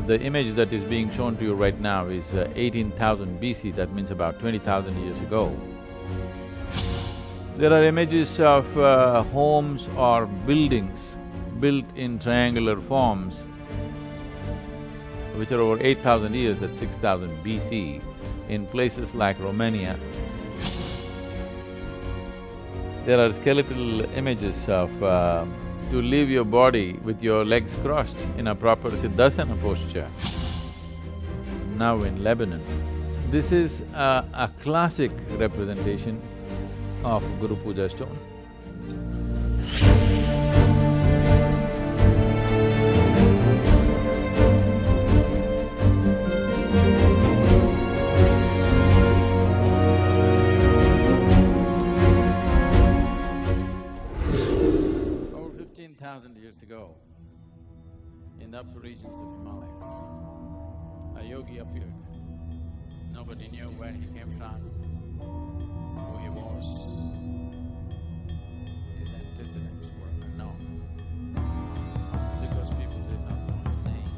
The image that is being shown to you right now is 18,000 BC, that means about 20,000 years ago. There are images of homes or buildings built in triangular forms, which are over 8,000 years, that's 6,000 BC, in places like Romania. There are skeletal images of to leave your body with your legs crossed in a proper Siddhasana posture, now in Lebanon. This is a classic representation of Guru Puja stone. Over 15,000 years ago, in the upper regions of Himalayas, a yogi appeared. Nobody knew where he came from, who he was. His antecedents were unknown, because people did not know his name.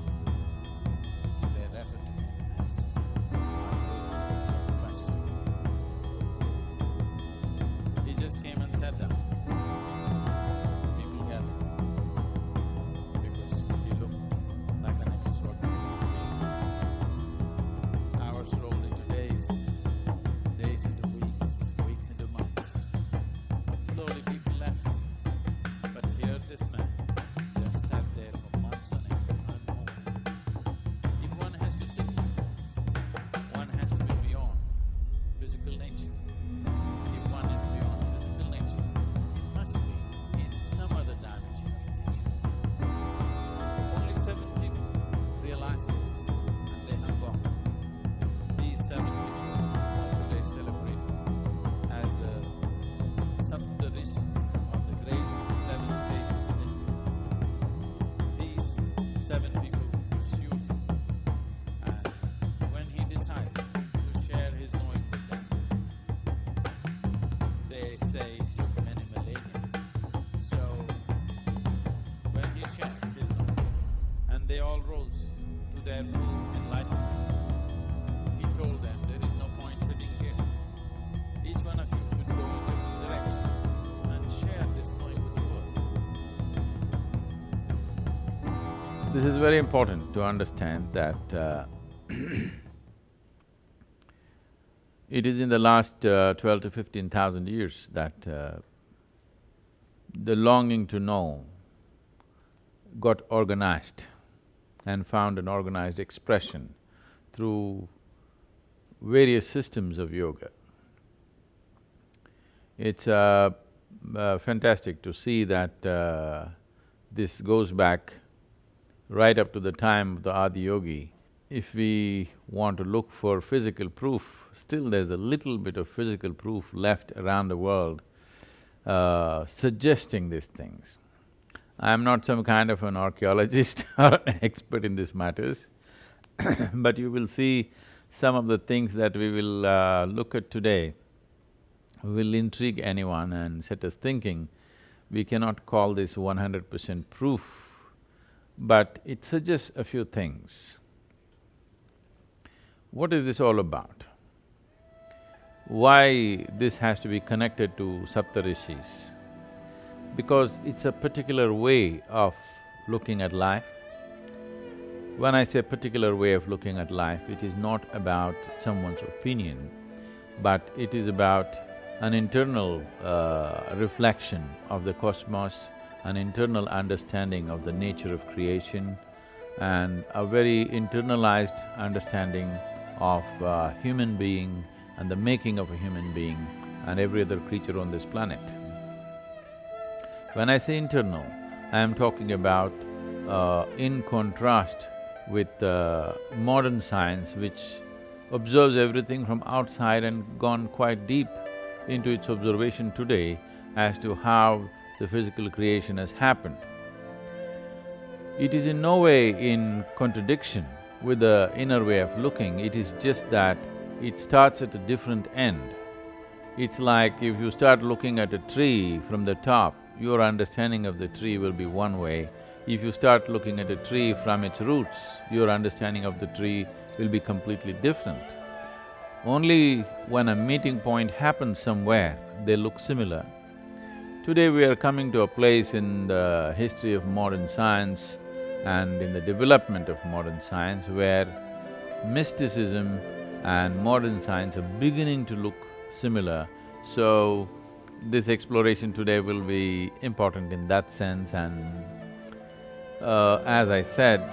They referred to him as question. He just came and sat down. People gathered, because he looked like an extraordinary being. Hours rolled into days, days into weeks, weeks into months. Slowly people left, but here this man just sat there for months on end, unmoved. If one has to sit like this, one has to be beyond physical nature. If one is beyond physical nature, it must be in some other dimension of nature. Only 7 people realize this, and they have gone. These 7 people are today celebrated as the Sadhguru of the great 7 sages of India. These 7 people pursued him, and when he decided to share his knowing with them, they say it took many millennia. So, when he shared his knowing, and they all rose to their full enlightenment, he told them, there is no point sitting here. Each one of you should go in different direction and share this knowing with the world. This is very important to understand that it is in the last 12 to 15,000 years that the longing to know got organized and found an organized expression through various systems of yoga. It's fantastic to see that this goes back right up to the time of the Adi Yogi. If we want to look for physical proof, still there's a little bit of physical proof left around the world suggesting these things. I'm not some kind of an archaeologist or an expert in these matters, but you will see some of the things that we will look at today will intrigue anyone and set us thinking. We cannot call this 100% proof, but it suggests a few things. What is this all about? Why this has to be connected to Saptarishis? Because it's a particular way of looking at life. When I say particular way of looking at life, it is not about someone's opinion, but it is about an internal reflection of the cosmos, an internal understanding of the nature of creation, and a very internalized understanding of human being and the making of a human being and every other creature on this planet. When I say internal, I am talking about in contrast with modern science, which observes everything from outside and gone quite deep into its observation today as to how the physical creation has happened. It is in no way in contradiction with the inner way of looking, it is just that it starts at a different end. It's like if you start looking at a tree from the top, your understanding of the tree will be one way. If you start looking at a tree from its roots, your understanding of the tree will be completely different. Only when a meeting point happens somewhere, they look similar. Today we are coming to a place in the history of modern science and in the development of modern science where mysticism and modern science are beginning to look similar. So, this exploration today will be important in that sense, and as I said,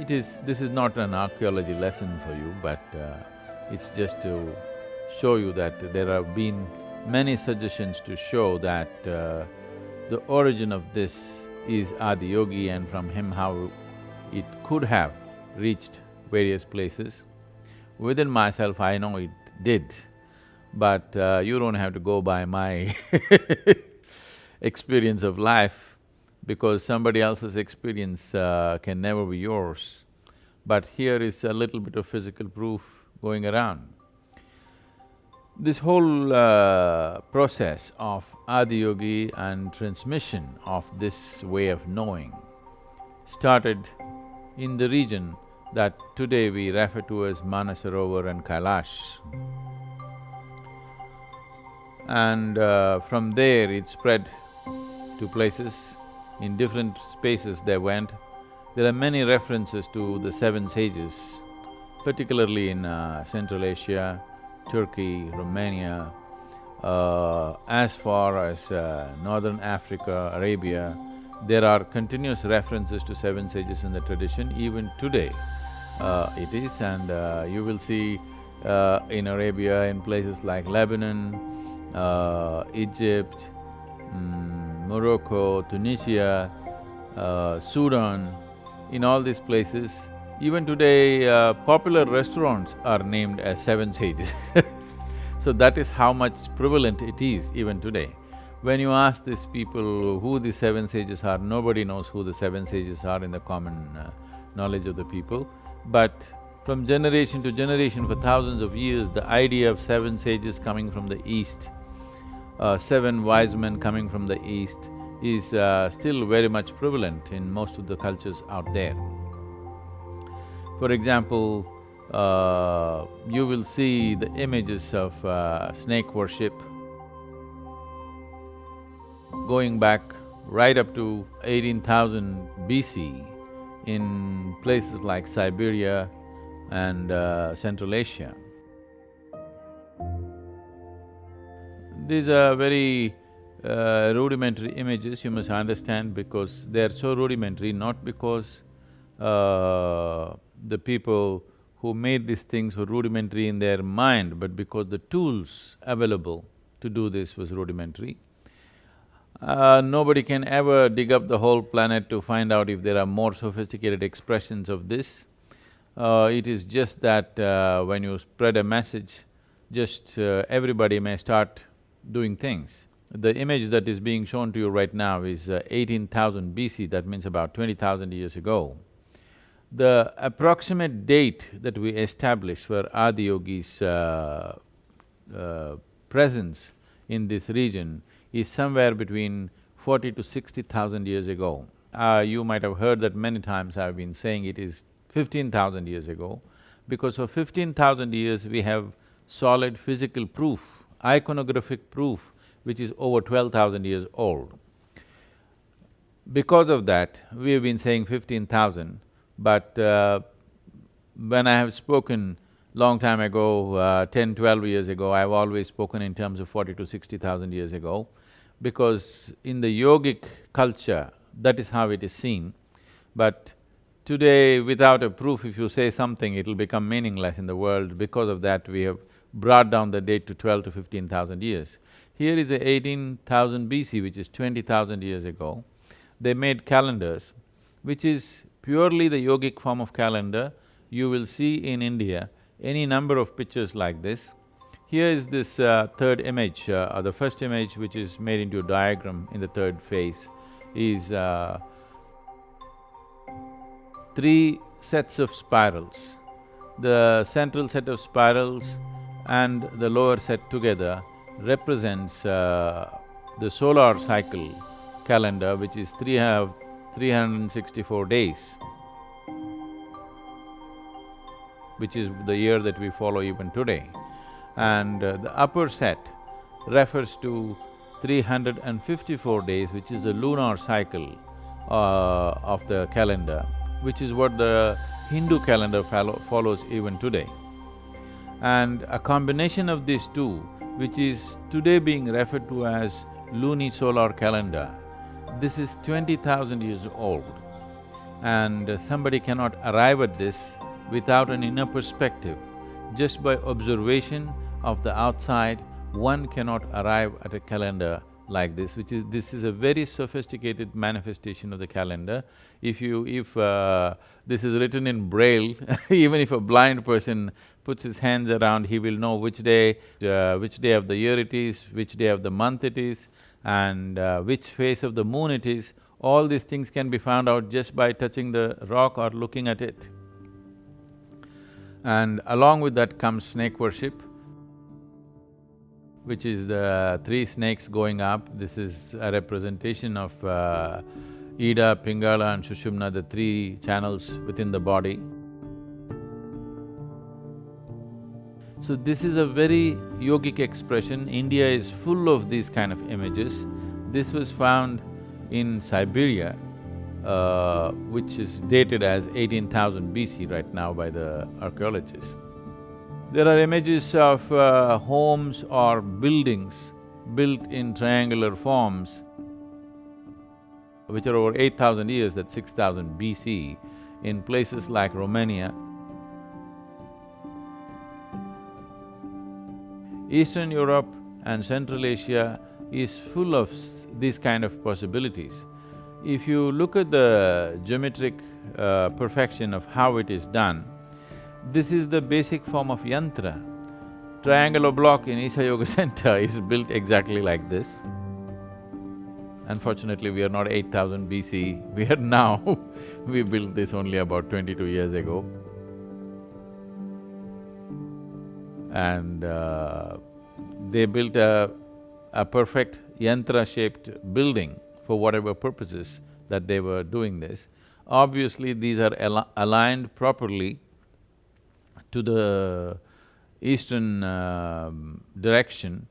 this is not an archaeology lesson for you, but it's just to show you that there have been many suggestions to show that the origin of this is Adiyogi, and from him how it could have reached various places. Within myself, I know it did, but you don't have to go by my experience of life, because somebody else's experience can never be yours. But here is a little bit of physical proof going around. This whole process of Adiyogi and transmission of this way of knowing started in the region that today we refer to as Manasarovar and Kailash. And from there it spread to places. In different spaces they went. There are many references to the seven sages, particularly in Central Asia, Turkey, Romania, as far as Northern Africa, Arabia. There are continuous references to seven sages in the tradition. Even today it is, and you will see in Arabia, in places like Lebanon, Egypt, Morocco, Tunisia, Sudan, in all these places, even today popular restaurants are named as seven sages So that is how much prevalent it is even today. When you ask these people who the seven sages are, nobody knows who the seven sages are in the common knowledge of the people. But from generation to generation for thousands of years, the idea of seven sages coming from the east, seven wise men coming from the east is still very much prevalent in most of the cultures out there. For example, you will see the images of snake worship going back right up to 18,000 BC in places like Siberia and Central Asia. These are very rudimentary images, you must understand, because they are so rudimentary, not because the people who made these things were rudimentary in their mind, but because the tools available to do this was rudimentary. Nobody can ever dig up the whole planet to find out if there are more sophisticated expressions of this. It is just that when you spread a message, just everybody may start doing things. The image that is being shown to you right now is 18,000 BC, that means about 20,000 years ago. The approximate date that we established for Adiyogi's presence in this region is somewhere between 40 to 60,000 years ago. You might have heard that many times I've been saying it is 15,000 years ago, because for 15,000 years we have solid physical proof, iconographic proof, which is over 12,000 years old. Because of that, we have been saying 15,000, but when I have spoken long time ago, 10, 12 years ago, I've always spoken in terms of 40 to 60,000 years ago, because in the yogic culture, that is how it is seen. But today, without a proof, if you say something, it'll become meaningless in the world. Because of that, we have brought down the date to 12 to 15,000 years. Here is a 18,000 BC, which is 20,000 years ago. They made calendars, which is purely the yogic form of calendar. You will see in India any number of pictures like this. Here is this third image, or the first image which is made into a diagram in the third phase, is three sets of spirals. The central set of spirals and the lower set together represents the solar cycle calendar, which is 364 days, which is the year that we follow even today. And the upper set refers to 354 days, which is the lunar cycle of the calendar, which is what the Hindu calendar follows even today. And a combination of these two, which is today being referred to as lunisolar calendar, this is 20,000 years old. And somebody cannot arrive at this without an inner perspective. Just by observation of the outside, one cannot arrive at a calendar like this, this is a very sophisticated manifestation of the calendar. If this is written in Braille, even if a blind person puts his hands around, he will know which day of the year it is, which day of the month it is, and which phase of the moon it is. All these things can be found out just by touching the rock or looking at it. And along with that comes snake worship, which is the three snakes going up. This is a representation of Ida, Pingala and Sushumna, the three channels within the body. So this is a very yogic expression. India is full of these kind of images. This was found in Siberia, which is dated as 18,000 BC right now by the archaeologists. There are images of homes or buildings built in triangular forms, which are over 8,000 years, that's 6,000 BC, in places like Romania. Eastern Europe and Central Asia is full of these kind of possibilities. If you look at the geometric perfection of how it is done, this is the basic form of yantra. Triangular block in Isha Yoga Center is built exactly like this. Unfortunately, we are not 8,000 BC, we are now we built this only about 22 years ago. And they built a perfect yantra-shaped building for whatever purposes that they were doing this. Obviously, these are aligned properly to the eastern direction,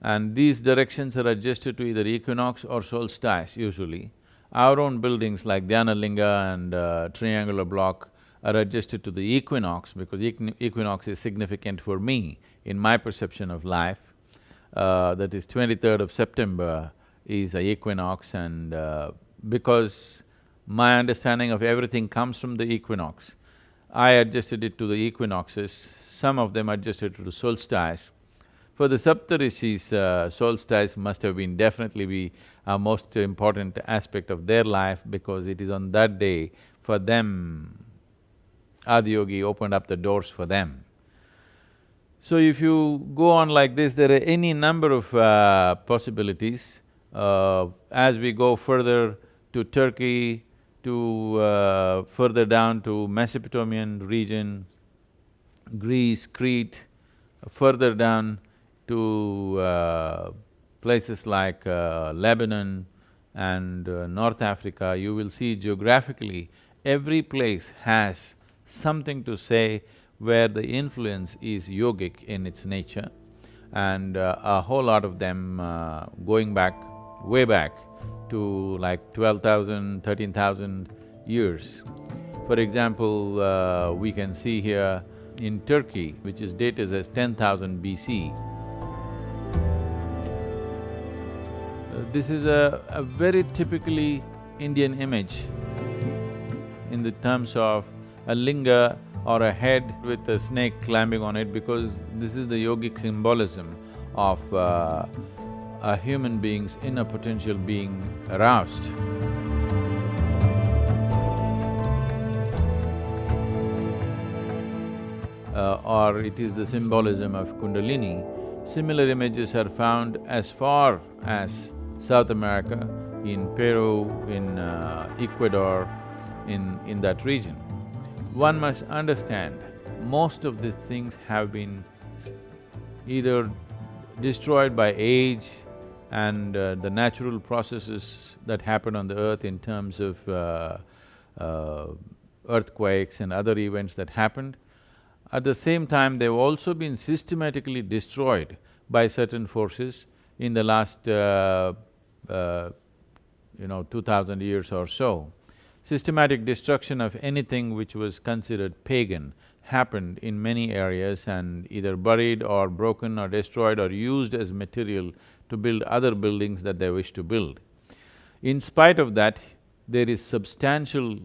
and these directions are adjusted to either equinox or solstice usually. Our own buildings like Dhyanalinga and triangular block are adjusted to the equinox because equinox is significant for me in my perception of life. That is 23rd of September is a equinox, and because my understanding of everything comes from the equinox, I adjusted it to the equinoxes. Some of them adjusted to the solstice. For the Saptarishis, solstice must have been definitely be a most important aspect of their life because it is on that day, for them, Adiyogi opened up the doors for them. So if you go on like this, there are any number of possibilities. As we go further to Turkey, to further down to Mesopotamian region, Greece, Crete, further down to places like Lebanon and North Africa, you will see geographically every place has something to say where the influence is yogic in its nature, and a whole lot of them going back, way back to like 12,000, 13,000 years. For example, we can see here in Turkey, which is dated as 10,000 BC. This is a very typically Indian image in the terms of a linga or a head with a snake climbing on it, because this is the yogic symbolism of a human being's inner potential being aroused. Or it is the symbolism of Kundalini. Similar images are found as far as South America, in Peru, in Ecuador, in that region. One must understand, most of these things have been either destroyed by age, and the natural processes that happen on the earth in terms of uh, earthquakes and other events that happened. At the same time, they've also been systematically destroyed by certain forces in the last 2000 years or so. Systematic destruction of anything which was considered pagan happened in many areas and either buried or broken or destroyed or used as material to build other buildings that they wish to build. In spite of that, there is substantial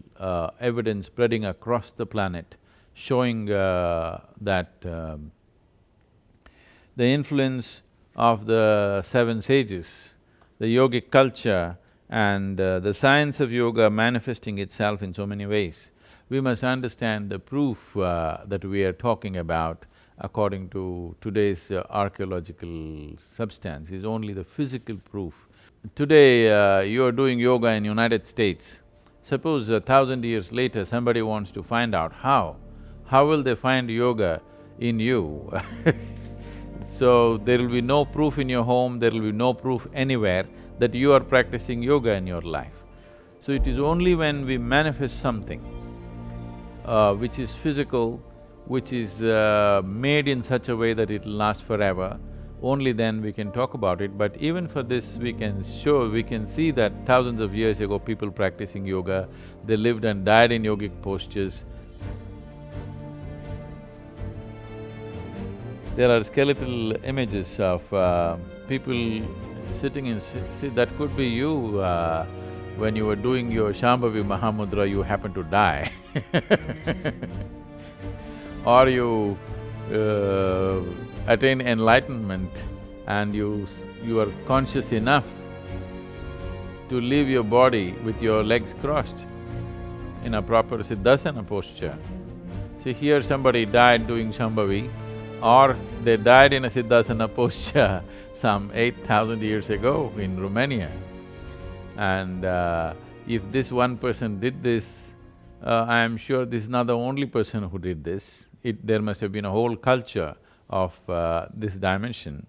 evidence spreading across the planet showing that the influence of the seven sages, the yogic culture and the science of yoga manifesting itself in so many ways. We must understand the proof that we are talking about according to today's archaeological substance is only the physical proof. Today, you are doing yoga in United States. Suppose 1,000 years later somebody wants to find out how will they find yoga in you? So, there will be no proof in your home, there will be no proof anywhere that you are practicing yoga in your life. So, it is only when we manifest something which is physical, which is made in such a way that it will last forever, only then we can talk about it. But even for this, we can see that thousands of years ago people practicing yoga, they lived and died in yogic postures. There are skeletal images of people sitting in… See, that could be you when you were doing your Shambhavi Mahamudra, you happened to die or you attain enlightenment and you are conscious enough to leave your body with your legs crossed in a proper Siddhasana posture. See, here somebody died doing Shambhavi, or they died in a Siddhasana posture some 8,000 years ago in Romania. And if this one person did this, I am sure this is not the only person who did this. There must have been a whole culture of this dimension.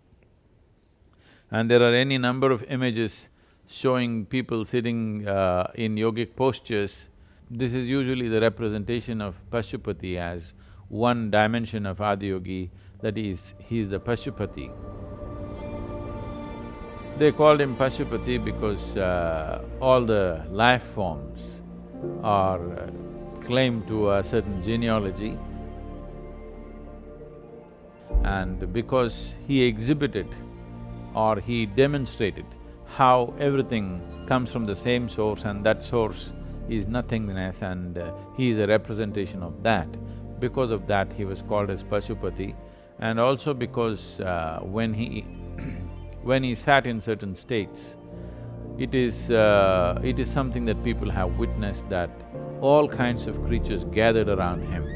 And there are any number of images showing people sitting in yogic postures. This is usually the representation of Pashupati as one dimension of Adiyogi, that is, he is the Pashupati. They called him Pashupati because all the life forms are claimed to a certain genealogy, and because he exhibited or he demonstrated how everything comes from the same source and that source is nothingness and he is a representation of that. Because of that, he was called as Pashupati, and also because when he when he sat in certain states, it is something that people have witnessed, that all kinds of creatures gathered around him.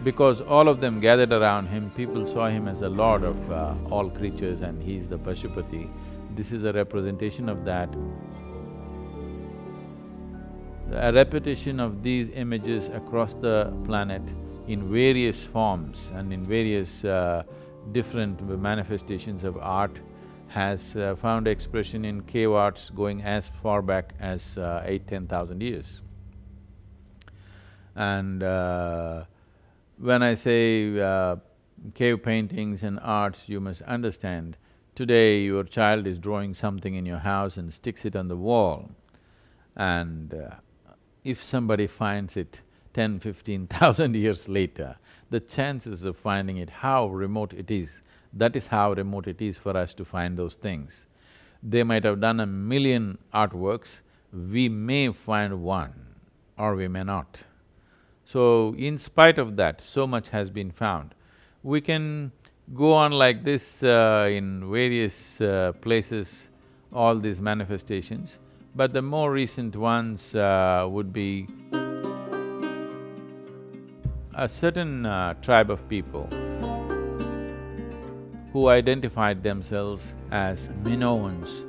Because all of them gathered around him, people saw him as the lord of all creatures and he is the Pashupati. This is a representation of that. A repetition of these images across the planet in various forms and in various different manifestations of art has found expression in cave arts going as far back as 8,000–10,000 years. And when I say cave paintings and arts, you must understand, today your child is drawing something in your house and sticks it on the wall, and if somebody finds it 10–15,000 years later, the chances of finding it, how remote it is, that is how remote it is for us to find those things. They might have done 1,000,000 artworks, we may find one or we may not. So, in spite of that, so much has been found. We can go on like this in various places, all these manifestations, but the more recent ones would be a certain tribe of people who identified themselves as Minoans.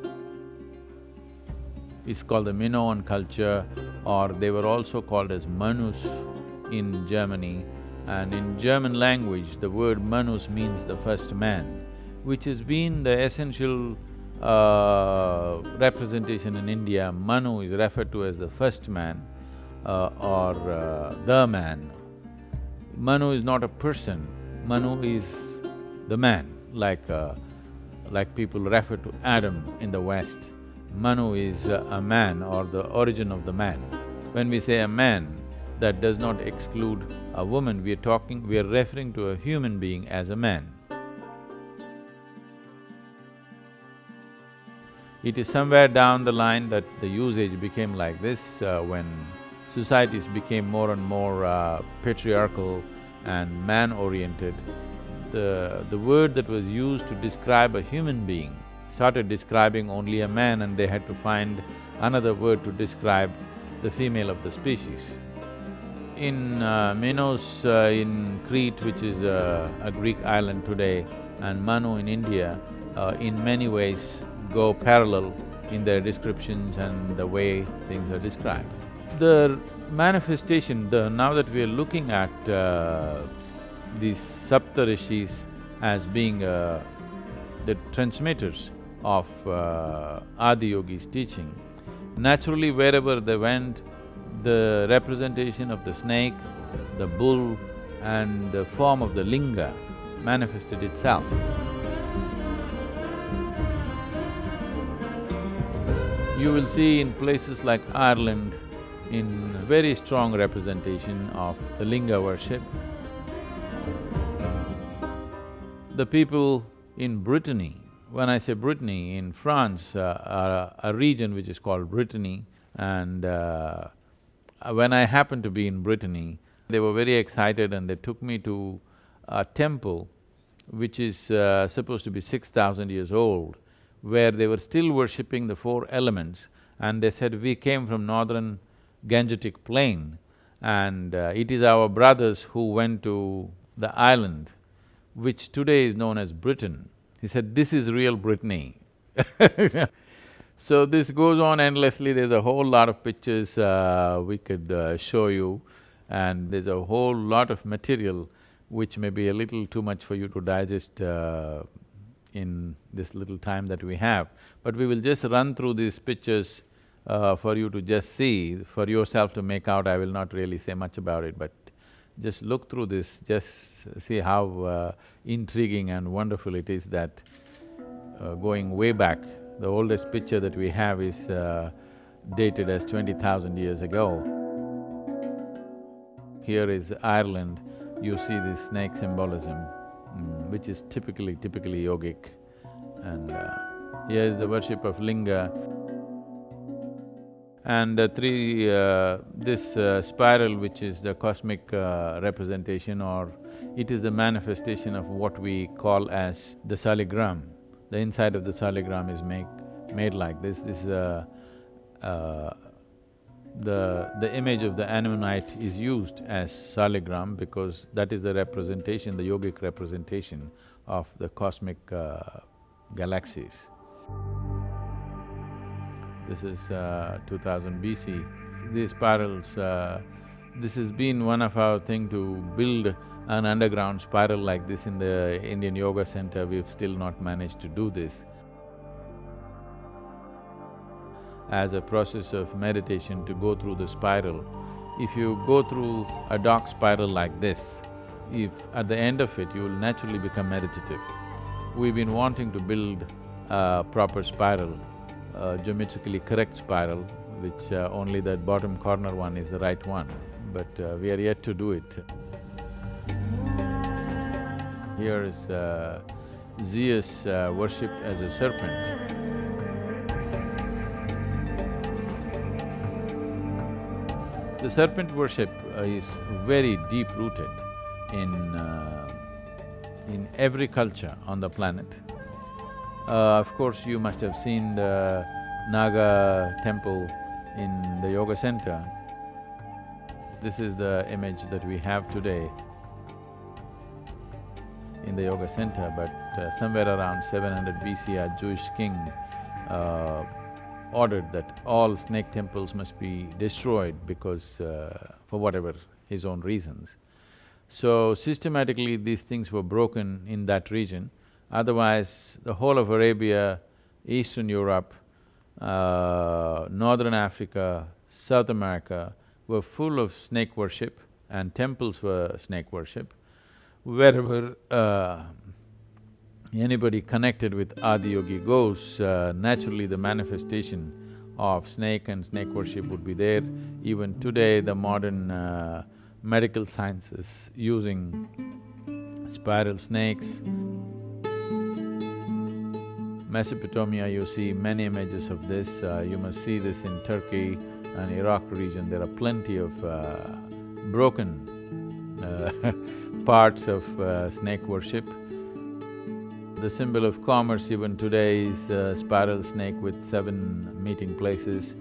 It's called the Minoan culture, or they were also called as Manus in Germany. And in German language, the word Manus means the first man. which has been the essential representation in India. Manu is referred to as the first man or the man. Manu is not a person, Manu is the man, like people refer to Adam in the West. Manu is a man or the origin of the man. When we say a man, that does not exclude a woman, we are referring to a human being as a man. It is somewhere down the line that the usage became like this, when societies became more and more patriarchal and man-oriented. The word that was used to describe a human being started describing only a man, and they had to find another word to describe the female of the species. In Minos in Crete, which is a Greek island today, and Manu in India, in many ways go parallel in their descriptions and the way things are described. The manifestation, now that we are looking at these Saptarishis as being the transmitters of Adi Yogi's teaching, naturally wherever they went, the representation of the snake, the bull and the form of the linga manifested itself. You will see in places like Ireland, in very strong representation of the linga worship. The people in Brittany, when I say Brittany, in France, a region which is called Brittany, and when I happened to be in Brittany, they were very excited and they took me to a temple which is supposed to be 6,000 years old, where they were still worshipping the four elements, and they said, we came from northern Gangetic plain and it is our brothers who went to the island, which today is known as Britain. He said, this is real Brittany. So this goes on endlessly, there's a whole lot of pictures we could show you, and there's a whole lot of material which may be a little too much for you to digest in this little time that we have. But we will just run through these pictures for you to just see, for yourself to make out. I will not really say much about it, but just look through this, just see how intriguing and wonderful it is that going way back, the oldest picture that we have is dated as 20,000 years ago. Here is Ireland, you see this snake symbolism, which is typically yogic, and here is the worship of linga. And this spiral, which is the cosmic representation, or it is the manifestation of what we call as the saligram. The inside of the saligram is made like this. This is the image of the Ammonite is used as saligram because that is the representation, the yogic representation of the cosmic galaxies. This is 2000 BC. These spirals, this has been one of our thing to build an underground spiral like this in the Indian Yoga Center. We've still not managed to do this. As a process of meditation to go through the spiral, if you go through a dark spiral like this, if at the end of it you will naturally become meditative. We've been wanting to build a proper spiral, geometrically correct spiral, which only that bottom corner one is the right one, but we are yet to do it. Here is Zeus worshipped as a serpent. The serpent worship is very deep-rooted in every culture on the planet. Of course, you must have seen the Naga temple in the yoga center. This is the image that we have today in the yoga center, but somewhere around 700 BC, a Jewish king ordered that all snake temples must be destroyed because for whatever his own reasons. So systematically these things were broken in that region. Otherwise, the whole of Arabia, Eastern Europe, Northern Africa, South America were full of snake worship and temples were snake worship. Wherever anybody connected with Adiyogi goes, naturally the manifestation of snake and snake worship would be there. Even today, the modern medical sciences using spiral snakes. Mesopotamia, you see many images of this. You must see this in Turkey and Iraq region. There are plenty of broken parts of snake worship. The symbol of commerce even today is a spiral snake with 7 meeting places.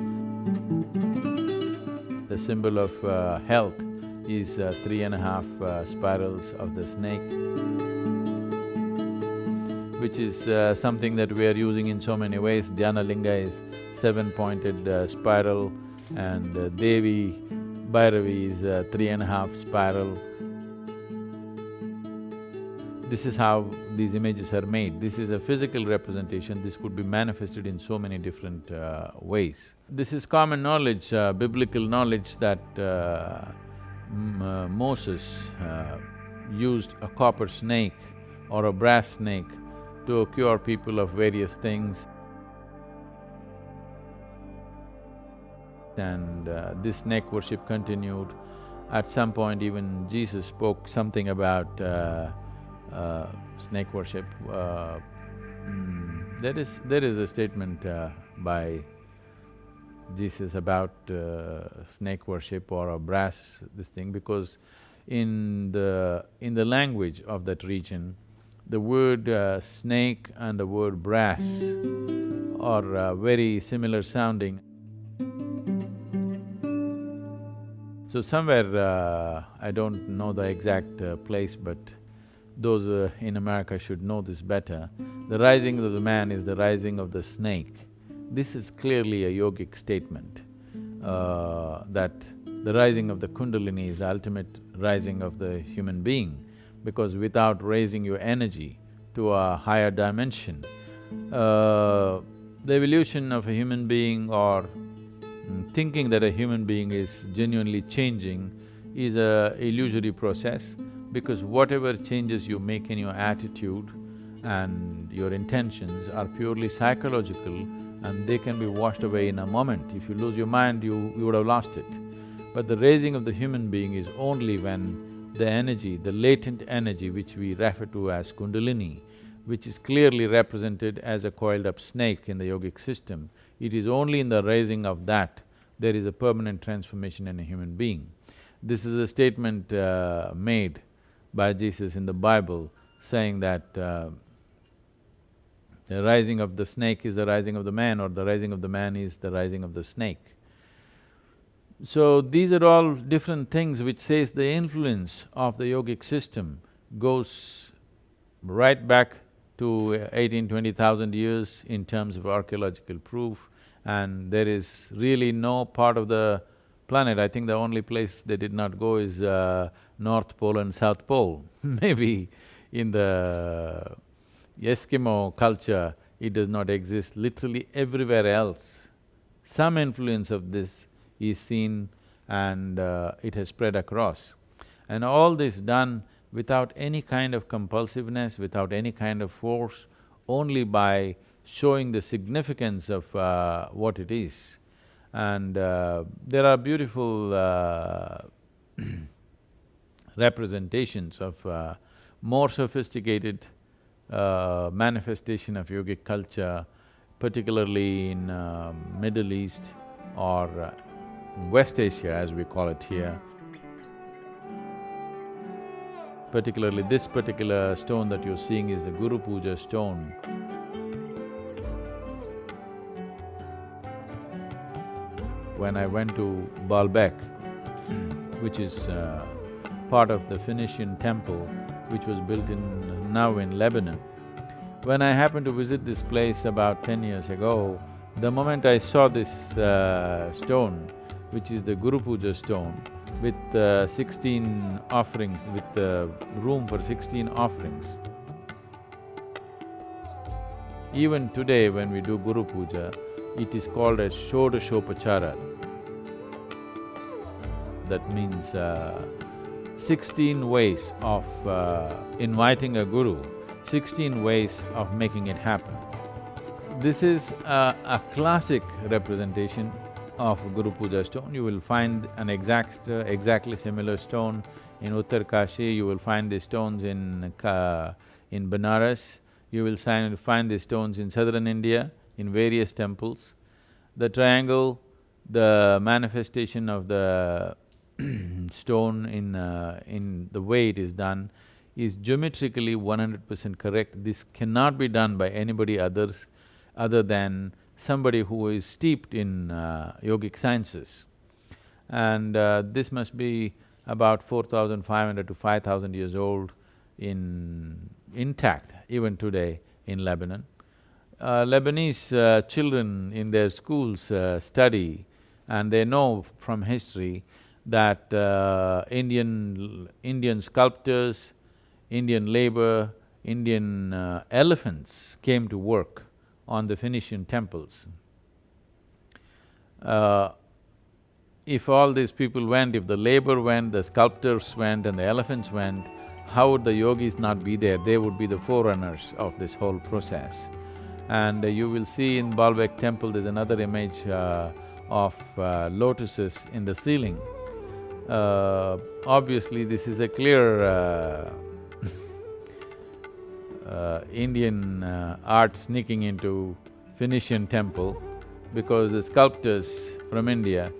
The symbol of health is 3.5 spirals of the snake, which is something that we are using in so many ways. Dhyanalinga is 7-pointed spiral, and Devi Bhairavi is 3.5 spiral. This is how these images are made. This is a physical representation. This could be manifested in so many different ways. This is common knowledge, biblical knowledge, that Moses used a copper snake or a brass snake to cure people of various things. And this snake worship continued. At some point even Jesus spoke something about snake worship. There is a statement by Jesus about snake worship or a brass this thing, because in the language of that region, the word snake and the word brass are very similar sounding. So somewhere, I don't know the exact place, but those in America should know this better. The rising of the man is the rising of the snake. This is clearly a yogic statement, that the rising of the Kundalini is the ultimate rising of the human being, because without raising your energy to a higher dimension, the evolution of a human being or thinking that a human being is genuinely changing is a illusory process, because whatever changes you make in your attitude and your intentions are purely psychological and they can be washed away in a moment. If you lose your mind, you would have lost it. But the raising of the human being is only when the energy, the latent energy which we refer to as Kundalini, which is clearly represented as a coiled-up snake in the yogic system, it is only in the raising of that there is a permanent transformation in a human being. This is a statement made by Jesus in the Bible, saying that the rising of the snake is the rising of the man, or the rising of the man is the rising of the snake. So these are all different things which says the influence of the yogic system goes right back to 18,000–20,000 years in terms of archaeological proof, and there is really no part of the planet, I think the only place they did not go is North Pole and South Pole. Maybe in the Eskimo culture, it does not exist. Literally everywhere else, some influence of this is seen and it has spread across. And all this done without any kind of compulsiveness, without any kind of force, only by showing the significance of what it is. And there are beautiful representations of more sophisticated manifestation of yogic culture, particularly in Middle East or West Asia as we call it here. Particularly this particular stone that you're seeing is the Guru Puja stone. When I went to Baalbek, which is part of the Phoenician temple which was built now in Lebanon, when I happened to visit this place about 10 years ago, the moment I saw this stone, which is the Guru Puja stone, with 16 offerings, with room for 16 offerings, Even today when we do Guru Puja, it is called as Shodashopachara. That means 16 ways of inviting a guru, 16 ways of making it happen. This is a classic representation of Guru Puja stone. You will find an exactly similar stone in Uttar Kashi, you will find these stones in Benares, you will find these stones in southern India, in various temples. The triangle, the manifestation of the stone in the way it is done is geometrically 100% correct. This cannot be done by anybody other than somebody who is steeped in yogic sciences. And this must be about 4,500 to 5,000 years old intact even today in Lebanon. Lebanese children in their schools study and they know from history that Indian sculptors, Indian labor, Indian elephants came to work on the Phoenician temples. If all these people went, if the labor went, the sculptors went and the elephants went, how would the yogis not be there? They would be the forerunners of this whole process. And you will see in Baalbek temple, there's another image of lotuses in the ceiling. Obviously, this is a clear Indian art sneaking into Phoenician temple, because the sculptors from India,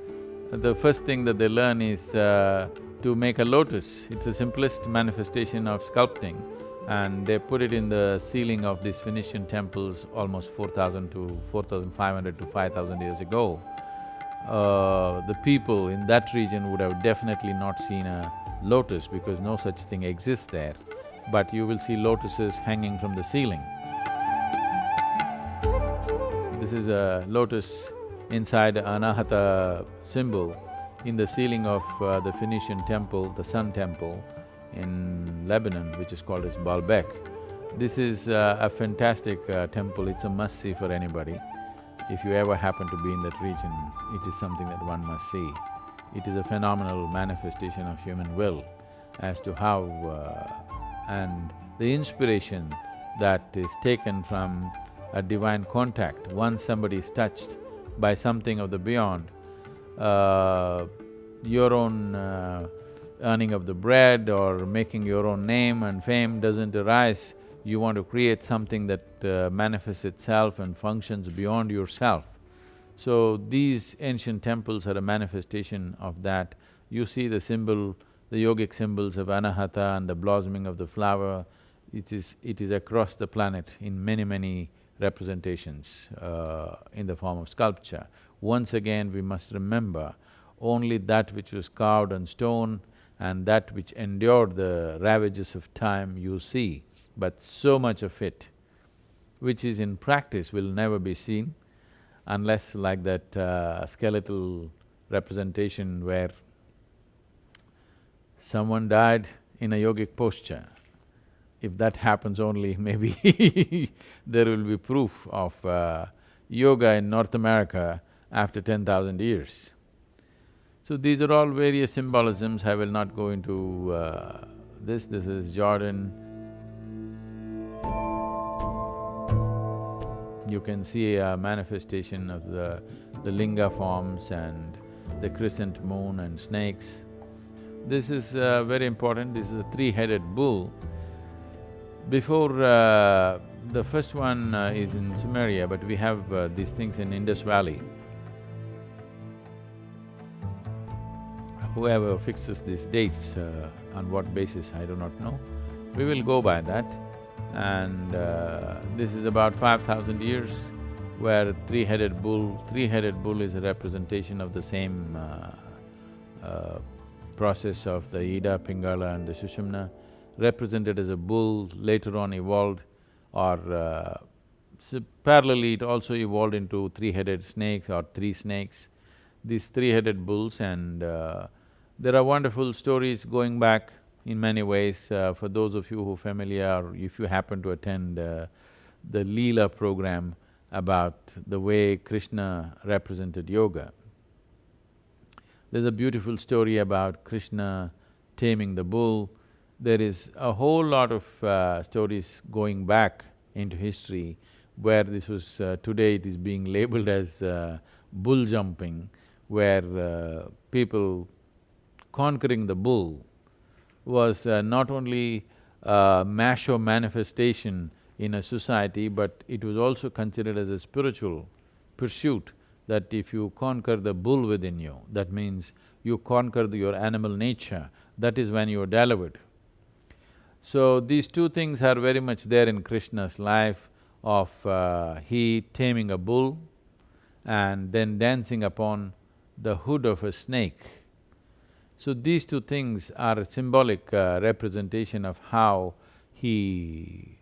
the first thing that they learn is to make a lotus. It's the simplest manifestation of sculpting, and they put it in the ceiling of these Phoenician temples almost 4,000 to 4,500 to 5,000 years ago. The people in that region would have definitely not seen a lotus because no such thing exists there, but you will see lotuses hanging from the ceiling. This is a lotus inside Anahata symbol in the ceiling of the Phoenician temple, the Sun Temple in Lebanon, which is called as Baalbek. This is a fantastic temple, it's a must-see for anybody. If you ever happen to be in that region, it is something that one must see. It is a phenomenal manifestation of human will as to how and the inspiration that is taken from a divine contact. Once somebody is touched by something of the beyond, your own earning of the bread or making your own name and fame doesn't arise. You want to create something that manifests itself and functions beyond yourself. So these ancient temples are a manifestation of that. You see the symbol, the yogic symbols of Anahata and the blossoming of the flower, it is across the planet in many representations in the form of sculpture. Once again, we must remember only that which was carved on stone and that which endured the ravages of time you see, but so much of it, which is in practice, will never be seen unless like that skeletal representation where someone died in a yogic posture. If that happens only, maybe there will be proof of yoga in North America after 10,000 years. So these are all various symbolisms, I will not go into this. This is Jordan. You can see a manifestation of the linga forms and the crescent moon and snakes. This is very important, this is a three-headed bull. Before, the first one is in Sumeria, but we have these things in Indus Valley. Whoever fixes these dates, on what basis, I do not know. We will go by that. And this is about 5,000 years where a three-headed bull is a representation of the same process of the Ida, Pingala and the Sushumna, represented as a bull, later on evolved, or parallelly it also evolved into three-headed snakes or three snakes, these three-headed bulls. And there are wonderful stories going back in many ways. For those of you who are familiar, or if you happen to attend the Leela program about the way Krishna represented yoga. There's a beautiful story about Krishna taming the bull. There is a whole lot of stories going back into history where this was… today it is being labeled as bull jumping, where people conquering the bull was not only a macho manifestation in a society, but it was also considered as a spiritual pursuit, that if you conquer the bull within you, that means you conquer your animal nature, that is when you are delivered. So these two things are very much there in Krishna's life of he taming a bull and then dancing upon the hood of a snake. So these two things are a symbolic representation of how he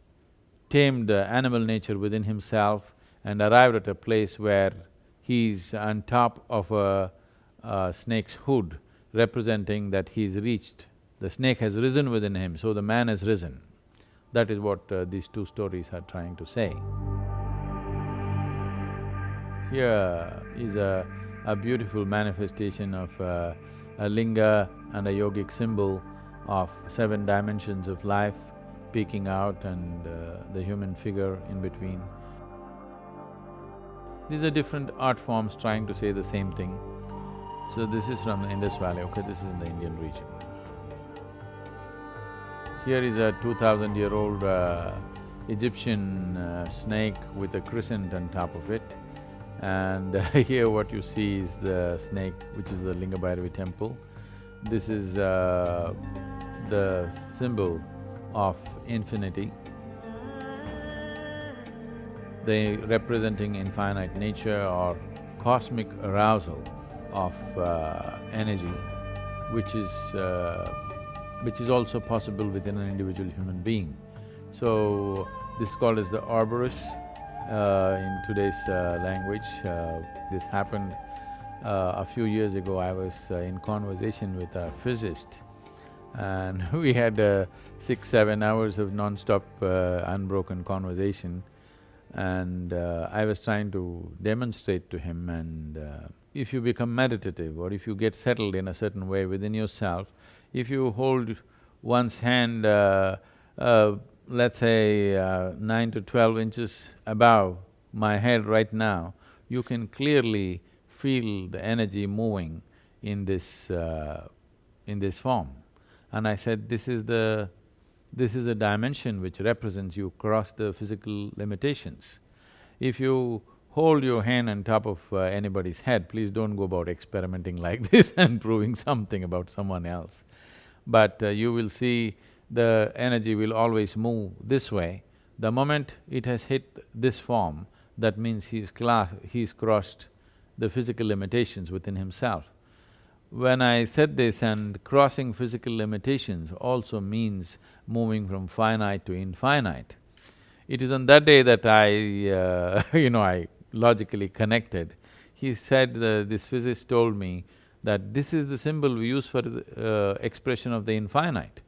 tamed the animal nature within himself and arrived at a place where he's on top of a snake's hood, representing that he's reached… the snake has risen within him, so the man has risen. That is what these two stories are trying to say. Here is a beautiful manifestation of a linga and a yogic symbol of 7 dimensions of life peeking out and the human figure in between. These are different art forms trying to say the same thing. So this is from the Indus Valley, okay, this is in the Indian region. Here is a 2000-year-old Egyptian snake with a crescent on top of it. And here what you see is the snake, which is the Linga Bhairavi temple. This is the symbol of infinity, they representing infinite nature or cosmic arousal of energy, which is also possible within an individual human being. So, this is called as the Ouroboros in today's language. This happened a few years ago. I was in conversation with a physicist and we had 6–7 hours of non-stop unbroken conversation, and I was trying to demonstrate to him, and if you become meditative or if you get settled in a certain way within yourself, if you hold one's hand let's say 9 to 12 inches above my head right now, you can clearly feel the energy moving in this form. And I said, this is a dimension which represents you cross the physical limitations. If you hold your hand on top of anybody's head, please don't go about experimenting like this and proving something about someone else. But you will see the energy will always move this way. The moment it has hit this form, that means he's crossed the physical limitations within himself. When I said this, and crossing physical limitations also means moving from finite to infinite, it is on that day that I I logically connected. He said, this physicist told me that this is the symbol we use for the expression of the infinite.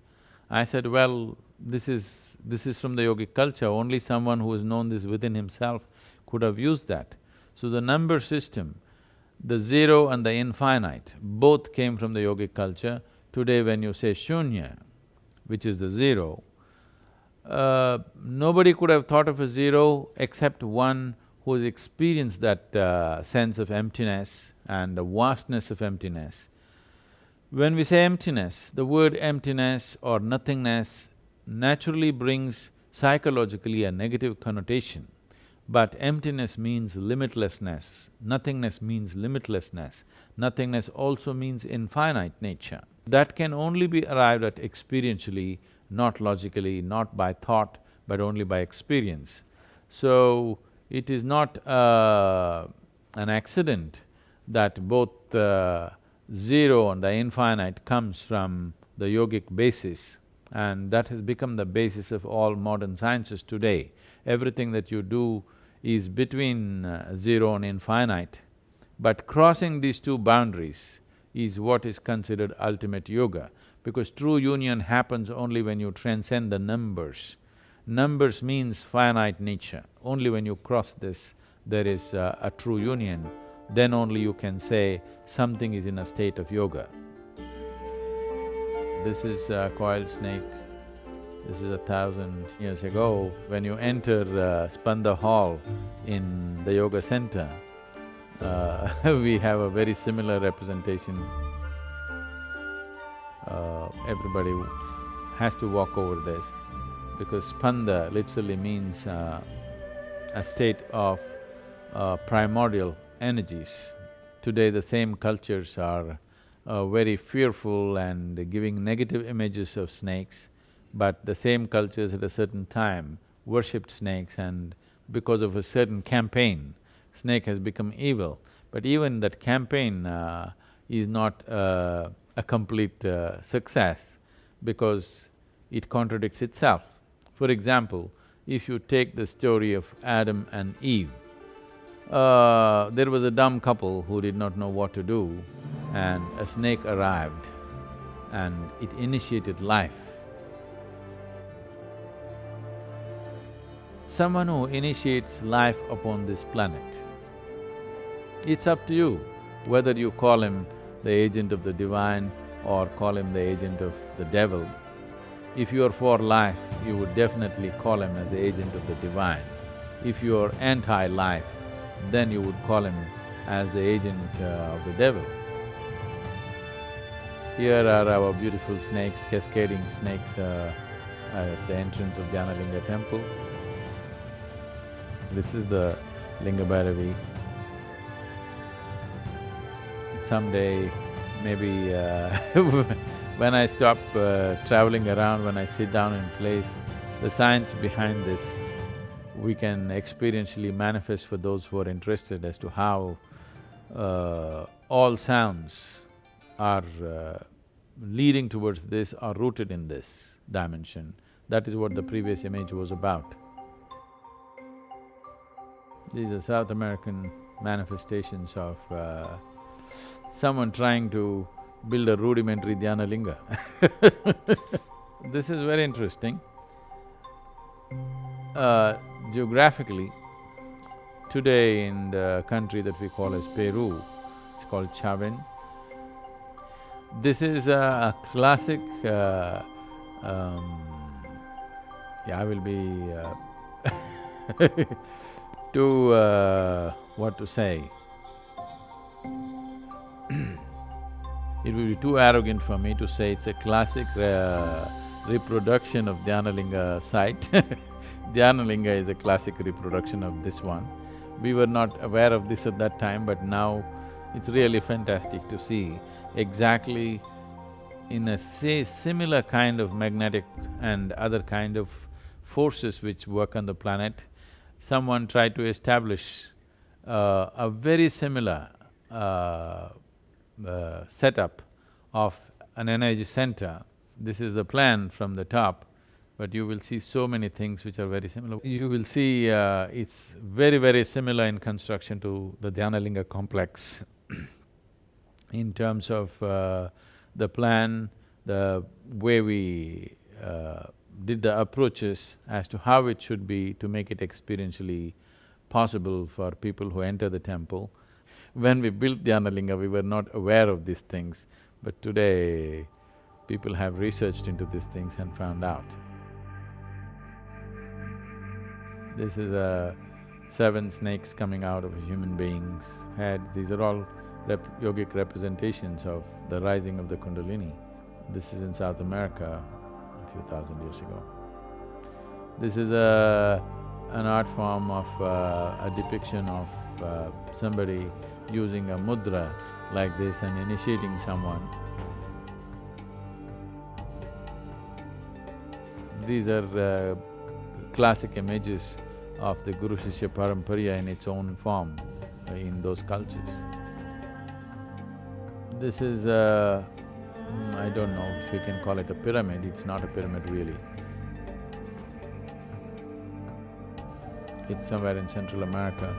I said, well, this is from the yogic culture, only someone who has known this within himself could have used that. So the number system, the zero and the infinite, both came from the yogic culture. Today when you say shunya, which is the zero, nobody could have thought of a zero except one who has experienced that sense of emptiness and the vastness of emptiness. When we say emptiness, the word emptiness or nothingness naturally brings psychologically a negative connotation. But emptiness means limitlessness, nothingness means limitlessness, nothingness also means infinite nature. That can only be arrived at experientially, not logically, not by thought, but only by experience. So, it is not an accident that both the zero and the infinite comes from the yogic basis, and that has become the basis of all modern sciences today. Everything that you do is between zero and infinite, but crossing these two boundaries is what is considered ultimate yoga, because true union happens only when you transcend the numbers. Numbers means finite nature. Only when you cross this, there is a true union, then only you can say something is in a state of yoga. This is a coiled snake. This is 1,000 years ago. When you enter Spanda Hall in the yoga center, we have a very similar representation. Everybody has to walk over this because Spanda literally means a state of primordial energies. Today the same cultures are very fearful and giving negative images of snakes, but the same cultures at a certain time worshipped snakes, and because of a certain campaign, snake has become evil. But even that campaign is not a complete success because it contradicts itself. For example, if you take the story of Adam and Eve, there was a dumb couple who did not know what to do, and a snake arrived and it initiated life. Someone who initiates life upon this planet, it's up to you whether you call him the agent of the divine or call him the agent of the devil. If you are for life, you would definitely call him as the agent of the divine. If you are anti-life, then you would call him as the agent of the devil. Here are our beautiful snakes, cascading snakes at the entrance of Dhyanalinga temple. This is the Linga Bhairavi. Someday, maybe when I stop traveling around, when I sit down in place, the science behind this we can experientially manifest for those who are interested as to how all sounds are leading towards this, are rooted in this dimension. That is what the previous image was about. These are South American manifestations of someone trying to build a rudimentary Dhyanalinga. This is very interesting. Geographically, today in the country that we call as Peru, it's called Chavin. This is a classic… I will be what to say? It will be too arrogant for me to say it's a classic reproduction of Dhyanalinga site. Dhyanalinga is a classic reproduction of this one. We were not aware of this at that time, but now it's really fantastic to see exactly in a similar kind of magnetic and other kind of forces which work on the planet. Someone tried to establish a very similar setup of an energy center. This is the plan from the top, but you will see so many things which are very similar. You will see it's very, very similar in construction to the Dhyanalinga complex in terms of the plan, the way we did the approaches as to how it should be to make it experientially possible for people who enter the temple. When we built Dhyanalinga, we were not aware of these things, but today people have researched into these things and found out. This is 7 snakes coming out of a human being's head. These are all yogic representations of the rising of the Kundalini. This is in South America a few thousand years ago. This is an art form of a depiction of somebody using a mudra like this and initiating someone. These are classic images of the Guru Shishya Parampara in its own form in those cultures. This is I don't know if you can call it a pyramid, it's not a pyramid really. It's somewhere in Central America.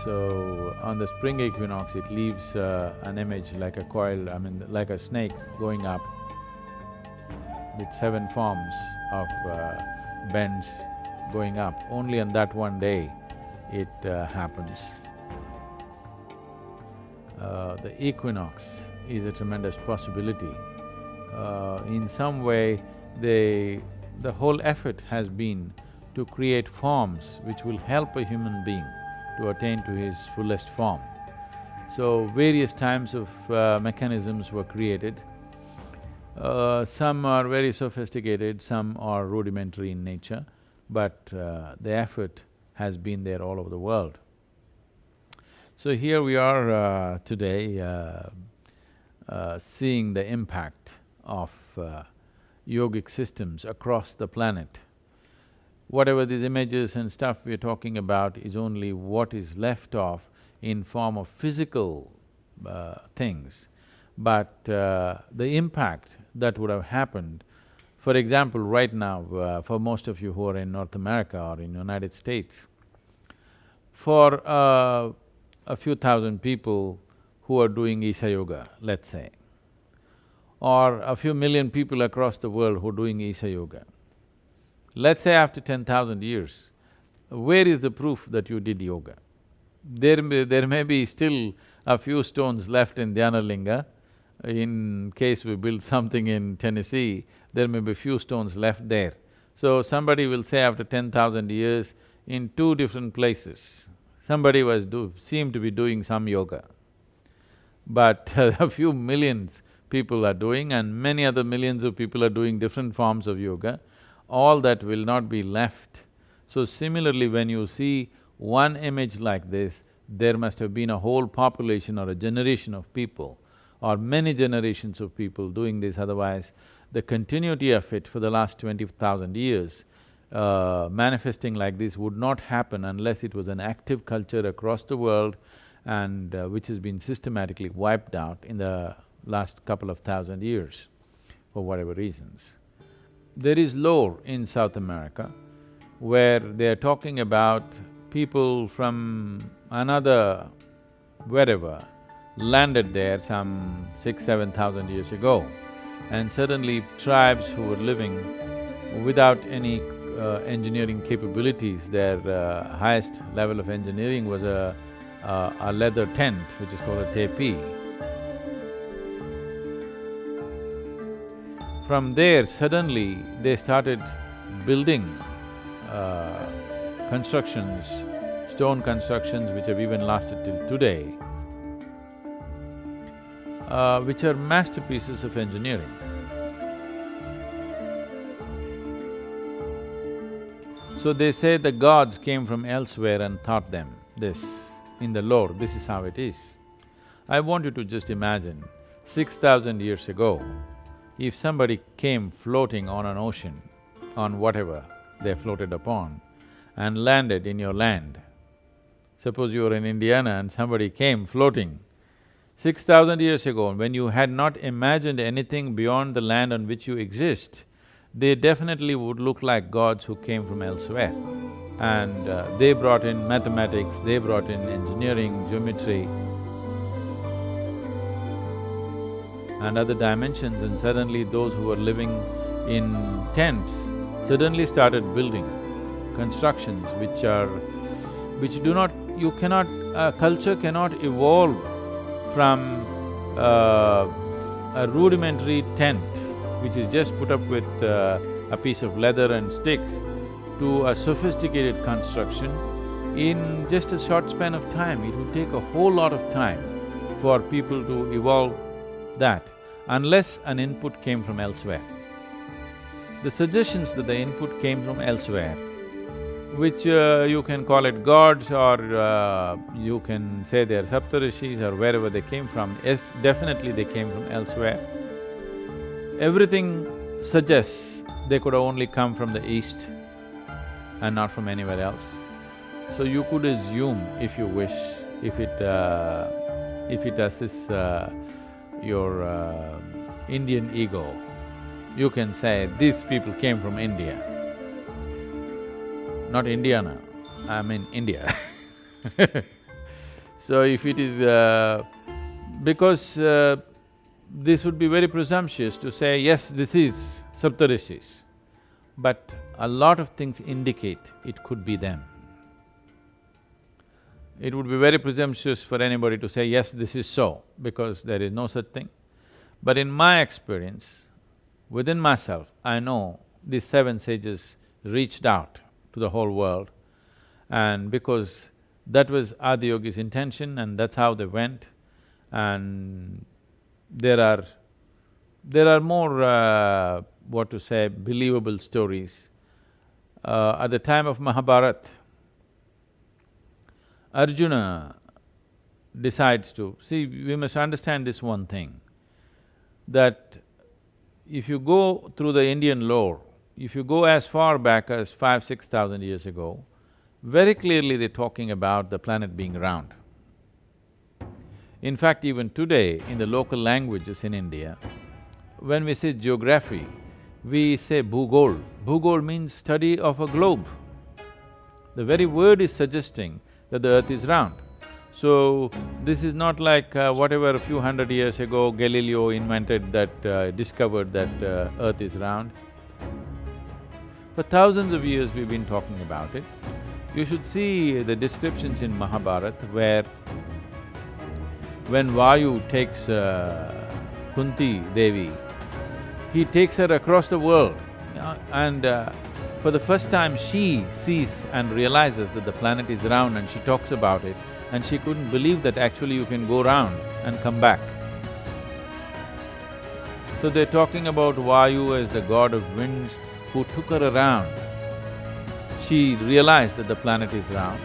So, on the spring equinox, it leaves an image like a coil, like a snake going up with 7 forms of bends going up. Only on that one day it happens. The equinox is a tremendous possibility. In some way, the whole effort has been to create forms which will help a human being to attain to his fullest form. So, various types of mechanisms were created. Some are very sophisticated, some are rudimentary in nature, but the effort has been there all over the world. So here we are today seeing the impact of yogic systems across the planet. Whatever these images and stuff we're talking about is only what is left of in form of physical things. But the impact that would have happened, for example, right now, for most of you who are in North America or in United States, for a few thousand people who are doing Isha Yoga, let's say, or a few million people across the world who are doing Isha Yoga, let's say after 10,000 years, where is the proof that you did yoga? There may be still a few stones left in Dhyanalinga. In case we build something in Tennessee, there may be few stones left there. So somebody will say after 10,000 years, in two different places, somebody seemed to be doing some yoga. But a few millions people are doing and many other millions of people are doing different forms of yoga, all that will not be left. So similarly, when you see one image like this, there must have been a whole population or a generation of people or many generations of people doing this, otherwise the continuity of it for the last 20,000 years manifesting like this would not happen unless it was an active culture across the world and which has been systematically wiped out in the last couple of thousand years for whatever reasons. There is lore in South America where they're talking about people from another wherever landed there some 6,000–7,000 years ago, and suddenly tribes who were living without any engineering capabilities, their highest level of engineering was a leather tent which is called a tepi. From there, suddenly they started building constructions, stone constructions which have even lasted till today, which are masterpieces of engineering. So they say the gods came from elsewhere and taught them this. In the lore, this is how it is. I want you to just imagine, 6,000 years ago, if somebody came floating on an ocean, on whatever they floated upon, and landed in your land. Suppose you were in Indiana and somebody came floating 6,000 years ago, when you had not imagined anything beyond the land on which you exist, they definitely would look like gods who came from elsewhere. And they brought in mathematics, they brought in engineering, geometry, and other dimensions, and suddenly those who were living in tents suddenly started building constructions which do not… culture cannot evolve from a rudimentary tent which is just put up with a piece of leather and stick to a sophisticated construction in just a short span of time. It will take a whole lot of time for people to evolve that, unless an input came from elsewhere. The suggestions that the input came from elsewhere, which you can call it gods or you can say they're Saptarishis or wherever they came from, yes, definitely they came from elsewhere. Everything suggests they could have only come from the east and not from anywhere else. So you could assume, if you wish, if it assists your Indian ego, you can say, these people came from India. Not Indiana, I mean India. So if it is… because this would be very presumptuous to say, yes, this is Saptarishis. but a lot of things indicate it could be them. It would be very presumptuous for anybody to say, yes, this is so, because there is no such thing. But in my experience, within myself, I know these seven sages reached out to the whole world, and because that was Adiyogi's intention and that's how they went. And there are more, what to say, believable stories. At the time of Mahabharata, Arjuna decides to… See, we must understand this one thing, that if you go through the Indian lore, if you go as far back as 5,000–6,000 years ago, very clearly they're talking about the planet being round. In fact, even today, in the local languages in India, when we say geography, we say Bhugol. Bhugol means study of a globe. The very word is suggesting that the earth is round. So, this is not like whatever a few hundred years ago Galileo invented that… discovered that earth is round. For thousands of years we've been talking about it. You should see the descriptions in Mahabharata where when Vayu takes Kunti Devi, he takes her across the world and for the first time she sees and realizes that the planet is round, and she talks about it, and she couldn't believe that actually you can go round and come back. So they're talking about Vayu as the god of winds who took her around. She realized that the planet is round.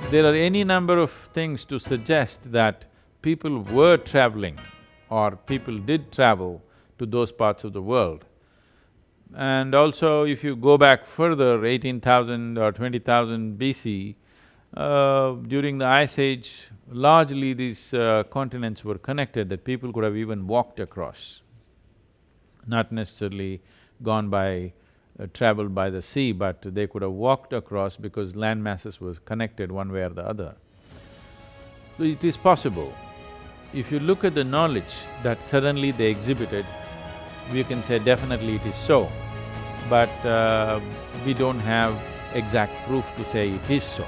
There are any number of things to suggest that people were traveling or people did travel to those parts of the world. And also, if you go back further, 18,000 or 20,000 BC, during the Ice Age, largely these continents were connected, that people could have even walked across. Not necessarily gone by… travelled by the sea, but they could have walked across because land masses was connected one way or the other. So it is possible. If you look at the knowledge that suddenly they exhibited, we can say definitely it is so, but we don't have exact proof to say it is so.